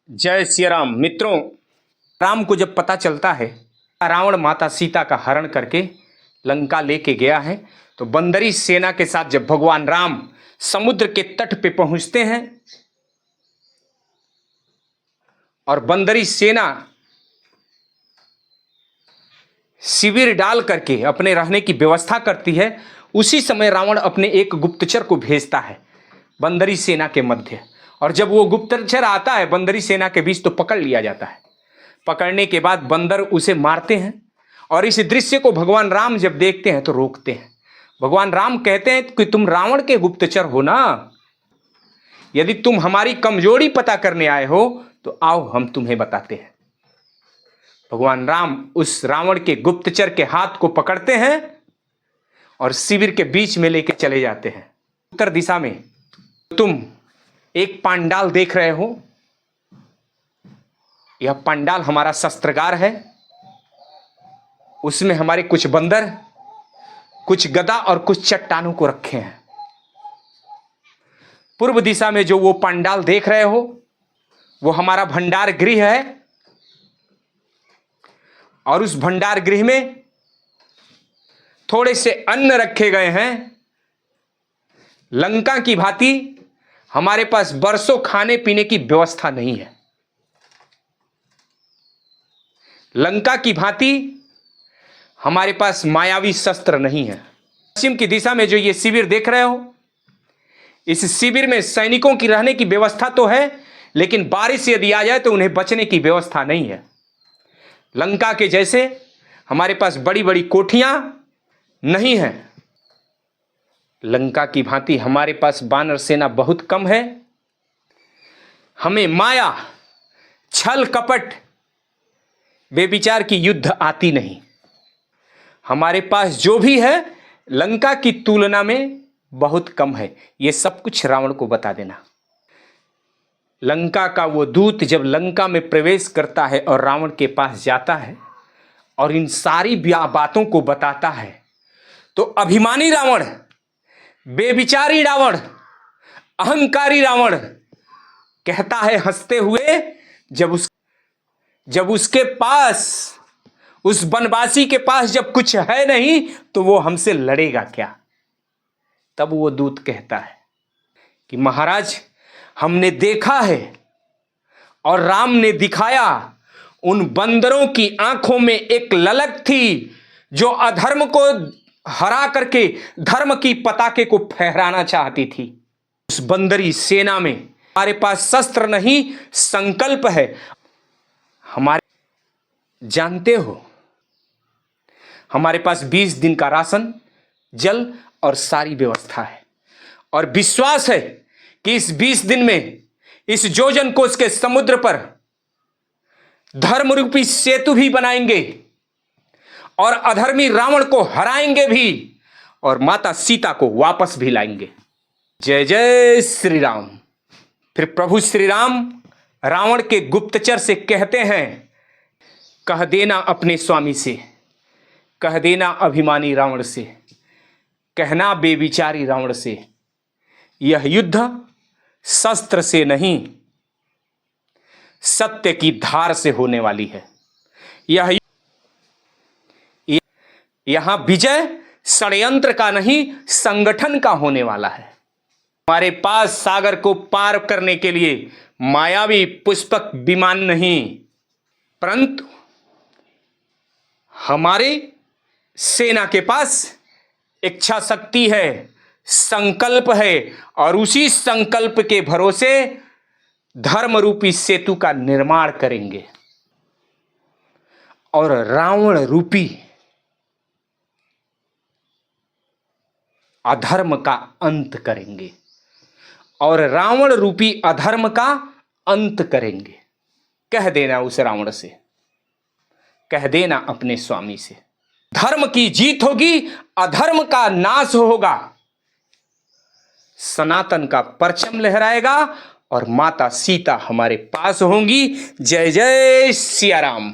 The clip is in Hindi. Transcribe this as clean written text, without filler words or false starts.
जय सिया राम। मित्रों, राम को जब पता चलता है रावण माता सीता का हरण करके लंका लेके गया है, तो बंदरी सेना के साथ जब भगवान राम समुद्र के तट पे पहुंचते हैं और बंदरी सेना शिविर डाल करके अपने रहने की व्यवस्था करती है, उसी समय रावण अपने एक गुप्तचर को भेजता है बंदरी सेना के मध्य। और जब वो गुप्तचर आता है बंदरी सेना के बीच, तो पकड़ लिया जाता है। पकड़ने के बाद बंदर उसे मारते हैं और इस दृश्य को भगवान राम जब देखते हैं तो रोकते हैं। भगवान राम कहते हैं कि तुम रावण के गुप्तचर हो ना, यदि तुम हमारी कमजोरी पता करने आए हो तो आओ हम तुम्हें बताते हैं। भगवान राम उस रावण के गुप्तचर के हाथ को पकड़ते हैं और शिविर के बीच में लेके चले जाते हैं। उत्तर दिशा में तुम एक पांडाल देख रहे हो, यह पांडाल हमारा शस्त्रागार है। उसमें हमारे कुछ बंदर, कुछ गदा और कुछ चट्टानों को रखे हैं। पूर्व दिशा में जो वो पांडाल देख रहे हो वो हमारा भंडार गृह है, और उस भंडार गृह में थोड़े से अन्न रखे गए हैं। लंका की भांति हमारे पास बरसों खाने पीने की व्यवस्था नहीं है। लंका की भांति हमारे पास मायावी शस्त्र नहीं है। पश्चिम की दिशा में जो ये शिविर देख रहे हो, इस शिविर में सैनिकों की रहने की व्यवस्था तो है, लेकिन बारिश यदि आ जाए तो उन्हें बचने की व्यवस्था नहीं है। लंका के जैसे हमारे पास बड़ी बड़ी कोठियां नहीं है। लंका की भांति हमारे पास वानर सेना बहुत कम है। हमें माया, छल कपट, बेविचार की युद्ध आती नहीं। हमारे पास जो भी है लंका की तुलना में बहुत कम है। ये सब कुछ रावण को बता देना। लंका का वो दूत जब लंका में प्रवेश करता है और रावण के पास जाता है और इन सारी बातों को बताता है, तो अभिमानी रावण, बेविचारी रावण, अहंकारी रावण कहता है हंसते हुए, जब उसके पास, उस वनवासी के पास जब कुछ है नहीं तो वो हमसे लड़ेगा क्या। तब वो दूत कहता है कि महाराज, हमने देखा है और राम ने दिखाया, उन बंदरों की आंखों में एक ललक थी जो अधर्म को हरा करके धर्म की पताके को फहराना चाहती थी। उस बंदरी सेना में हमारे पास शस्त्र नहीं, संकल्प है। हमारे जानते हो, हमारे पास 20 दिन का राशन, जल और सारी व्यवस्था है, और विश्वास है कि इस 20 दिन में इस जोजन कोस के समुद्र पर धर्म रूपी सेतु भी बनाएंगे और अधर्मी रावण को हराएंगे भी, और माता सीता को वापस भी लाएंगे। जय जय श्री राम। फिर प्रभु श्री राम रावण के गुप्तचर से कहते हैं, कह देना अपने स्वामी से, कह देना अभिमानी रावण से, कहना बेविचारी रावण से, यह युद्ध शस्त्र से नहीं सत्य की धार से होने वाली है। यहां विजय षड्यंत्र का नहीं, संगठन का होने वाला है। हमारे पास सागर को पार करने के लिए मायावी पुष्पक विमान नहीं, परंतु हमारे सेना के पास इच्छा शक्ति है, संकल्प है, और उसी संकल्प के भरोसे धर्म रूपी सेतु का निर्माण करेंगे और रावण रूपी अधर्म का अंत करेंगे, और रावण रूपी अधर्म का अंत करेंगे। कह देना उस रावण से, कह देना अपने स्वामी से, धर्म की जीत होगी, अधर्म का नाश होगा, सनातन का परचम लहराएगा और माता सीता हमारे पास होंगी। जय जय सिया राम।